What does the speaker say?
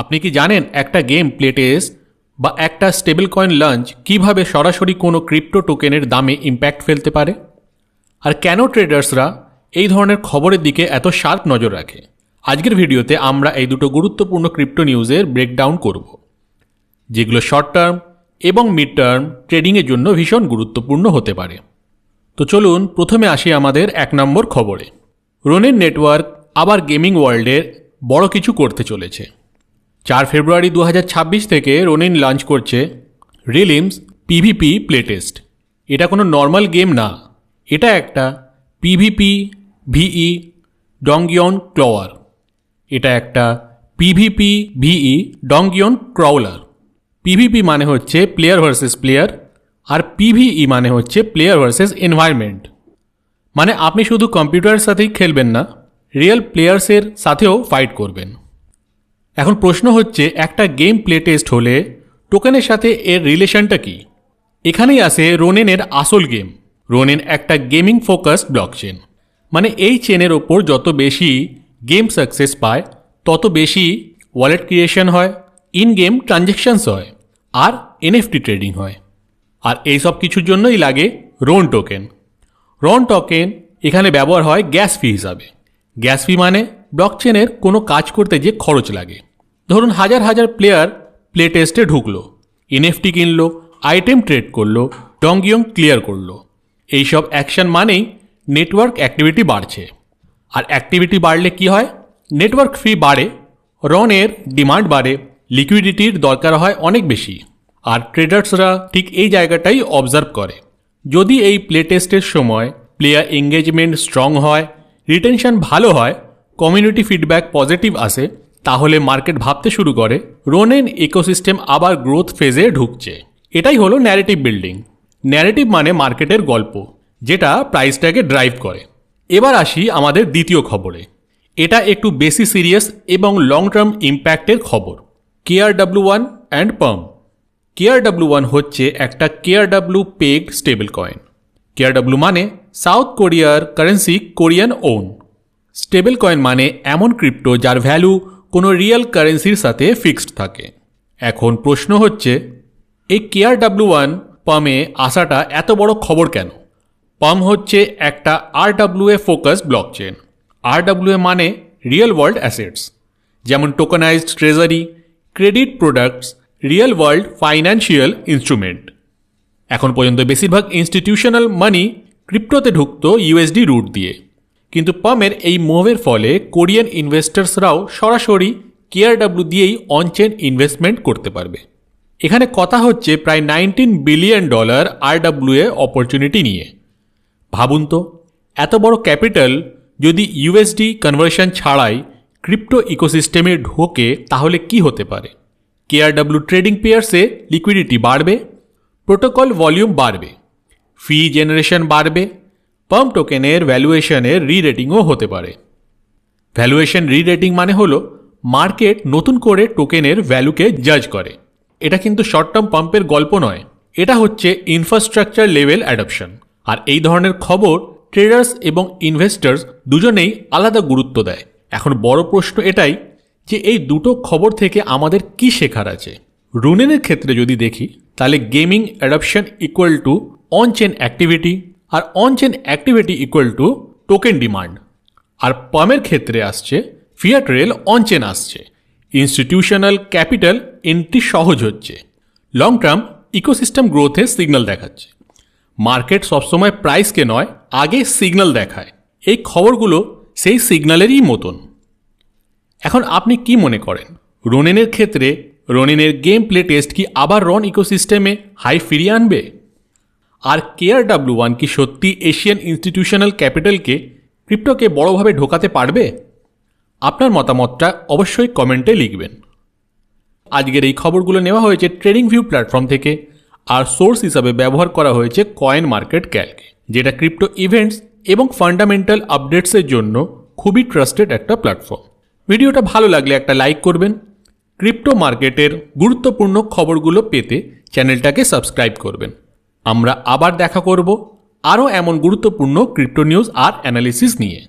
আপনি কি জানেন একটা গেম প্লে টেস্ট বা একটা স্টেবল কয়েন লঞ্চ কীভাবে সরাসরি কোনো ক্রিপ্টো টোকেনের দামে ইম্প্যাক্ট ফেলতে পারে? আর কেন ট্রেডার্সরা এই ধরনের খবরের দিকে এত শার্প নজর রাখে? আজকের ভিডিওতে আমরা এই দুটো গুরুত্বপূর্ণ ক্রিপ্টো নিউজের ব্রেকডাউন করব, যেগুলো শর্ট টার্ম এবং মিড টার্ম ট্রেডিংয়ের জন্য ভীষণ গুরুত্বপূর্ণ হতে পারে। তো চলুন প্রথমে আসি আমাদের 1 নম্বর খবরে। রোনেন নেটওয়ার্ক আবার গেমিং ওয়ার্ল্ডের বড় কিছু করতে চলেছে। 4 ফেব্রুয়ারি 2026 থেকে রোনেন লঞ্চ করছে রিলিমস পিভিপি প্লেটেস্ট। এটা কোনো নর্মাল গেম না, এটা একটা পিভিপি ভিই ডংগিয়ন ক্লওয়ার। এটা একটা পিভিপি ভিই ডংগিয়ন ক্রাউলার। পিভিপি মানে হচ্ছে প্লেয়ার ভার্সেস প্লেয়ার, আর পিভিই মানে হচ্ছে প্লেয়ার ভার্সেস এনভায়রনমেন্ট। মানে আপনি শুধু কম্পিউটারের সাথেই খেলবেন না, রিয়েল প্লেয়ার্সের সাথেও ফাইট করবেন। এখন প্রশ্ন হচ্ছে, একটা গেম প্লে টেস্ট হলে টোকেনের সাথে এর রিলেশনটা কি? এখানেই আসে রোনেনের আসল গেম। রোনেন একটা গেমিং ফোকাসড ব্লকচেন। মানে এই চেনের ওপর যত বেশি গেম সাকসেস পায় তত বেশি ওয়ালেট ক্রিয়েশন হয়, ইন গেম ট্রানজ্যাকশনস হয়, আর এনএফটি ট্রেডিং হয়। আর এই সব কিছুর জন্যই লাগে রোন টোকেন। রন টোকেন এখানে ব্যবহার হয় গ্যাস ফি হিসাবে। গ্যাস ফি মানে ব্লকচেনের কোনো কাজ করতে যে খরচ লাগে। ধরুন হাজার হাজার প্লেয়ার প্লে টেস্টে ঢুকলো, এনএফটি কিনলো, আইটেম ট্রেড করলো, ডংগিয়ং ক্লিয়ার করলো। এইসব অ্যাকশন মানেই নেটওয়ার্ক অ্যাক্টিভিটি বাড়ছে। আর অ্যাক্টিভিটি বাড়লে কি হয়? নেটওয়ার্ক ফি বাড়ে, রনের ডিমান্ড বাড়ে, লিকুইডিটির দরকার হয় অনেক বেশি। আর ট্রেডার্সরা ঠিক এই জায়গাটাই অবজার্ভ করে। যদি এই প্লে টেস্টের সময় প্লেয়ার এঙ্গেজমেন্ট স্ট্রং হয়, রিটেনশন ভালো হয়, কমিউনিটি ফিডব্যাক পজিটিভ আসে, তাহলে মার্কেট ভাবতে শুরু করে রোনেন ইকোসিস্টেম আবার গ্রোথ ফেজে ঢুকছে। এটাই হলো ন্যারেটিভ বিল্ডিং। ন্যারেটিভ মানে মার্কেটের গল্প, যেটা প্রাইসটাকে ড্রাইভ করে। এবার আসি আমাদের দ্বিতীয় খবরে। এটা একটু বেশি সিরিয়াস এবং লং টার্ম ইম্প্যাক্টের খবর। KRW1 and palm. KRW1 হচ্ছে একটা KRW pegged stable coin. KRW মানে সাউথ কোরিয়ার currency Korean won. Stable coin মানে এমন ক্রিপ্টো যার ভ্যালু কোনো রিয়েল কারেন্সির সাথে ফিক্সড থাকে। এখন প্রশ্ন হচ্ছে, এই KRW1 পামে আসাটা এত বড় খবর কেন? পাম হচ্ছে একটা RWA ফোকাস ব্লকচেন। RWA মানে রিয়েল ওয়ার্ল্ড অ্যাসেটস, যেমন tokenized treasury, credit products, real world financial instrument. এখন পর্যন্ত বেশিরভাগ ইনস্টিটিউশনাল মানি ক্রিপ্টোতে ঢুকত ইউএসডি রুট দিয়ে, কিন্তু পামের এই মুভের ফলে কোরিয়ান ইনভেস্টার্সরাও সরাসরি KRW দিয়েই অনচেন ইনভেস্টমেন্ট করতে পারবে। এখানে কথা হচ্ছে প্রায় $19 বিলিয়ন RWA অপরচুনিটি নিয়ে। ভাবুন তো, এত বড় ক্যাপিটাল যদি ইউএসডি কনভার্সন ছাড়াই ক্রিপ্টো ইকোসিস্টেমে ঢোকে, তাহলে কি হতে পারে? KRW ট্রেডিং পেয়ার্সে লিকুইডিটি বাড়বে, প্রোটোকল ভলিউম বাড়বে, ফি জেনারেশন বাড়বে, পাম টোকেনের ভ্যালুয়েশনের রি-রেটিংও হতে পারে। ভ্যালুয়েশন রি-রেটিং মানে হলো মার্কেট নতুন করে টোকেনের ভ্যালুকে জাজ করে। এটা কিন্তু শর্ট টার্ম পাম্পের গল্প নয়, এটা হচ্ছে ইনফ্রাস্ট্রাকচার লেভেল অ্যাডপশন। আর এই ধরনের খবর ট্রেডার্স এবং ইনভেস্টার্স দুজনেই আলাদা গুরুত্ব দেয়। এখন বড় প্রশ্ন এটাই যে এই দুটো খবর থেকে আমাদের কি শেখার আছে। রোনেনের ক্ষেত্রে যদি দেখি, তাহলে gaming adoption equal to on chain activity, আর on chain activity equal to token demand. আর পামের ক্ষেত্রে আসছে ফিয়াট রেল অনচেন আসছে, ইনস্টিটিউশনাল ক্যাপিটাল এন্ট্রি সহজ হচ্ছে, লং টার্ম ইকোসিস্টেম গ্রোথের সিগন্যাল দেখাচ্ছে। মার্কেট সবসময় প্রাইসকে নয়, আগে সিগন্যাল দেখায়। এই খবরগুলো সেই সিগন্যালেরই মতন। এখন আপনি কি মনে করেন, রোনেনের ক্ষেত্রে রোনেনের গেম প্লে টেস্ট কি আবার রন ইকোসিস্টেমে হাই ফিরিয়ে আনবে? আর KRW1 কি সত্যি এশিয়ান ইনস্টিটিউশনাল ক্যাপিটালকে ক্রিপ্টোকে বড়ভাবে ঢোকাতে পারবে? আপনার মতামতটা অবশ্যই কমেন্টে লিখবেন। আজকের এই খবরগুলো নেওয়া হয়েছে ট্রেডিং ভিউ প্ল্যাটফর্ম থেকে, আর সোর্স হিসাবে ব্যবহার করা হয়েছে কয়েন মার্কেট ক্যালকে, যেটা ক্রিপ্টো ইভেন্টস এবং ফান্ডামেন্টাল আপডেটসের জন্য খুবই ট্রাস্টেড একটা প্ল্যাটফর্ম। ভিডিওটা ভালো লাগলে একটা লাইক করবেন। ক্রিপ্টো মার্কেটের গুরুত্বপূর্ণ খবরগুলো পেতে চ্যানেলটাকে সাবস্ক্রাইব করবেন। আমরা আবার দেখা করব আরও এমন গুরুত্বপূর্ণ ক্রিপ্টো নিউজ আর অ্যানালিসিস নিয়ে।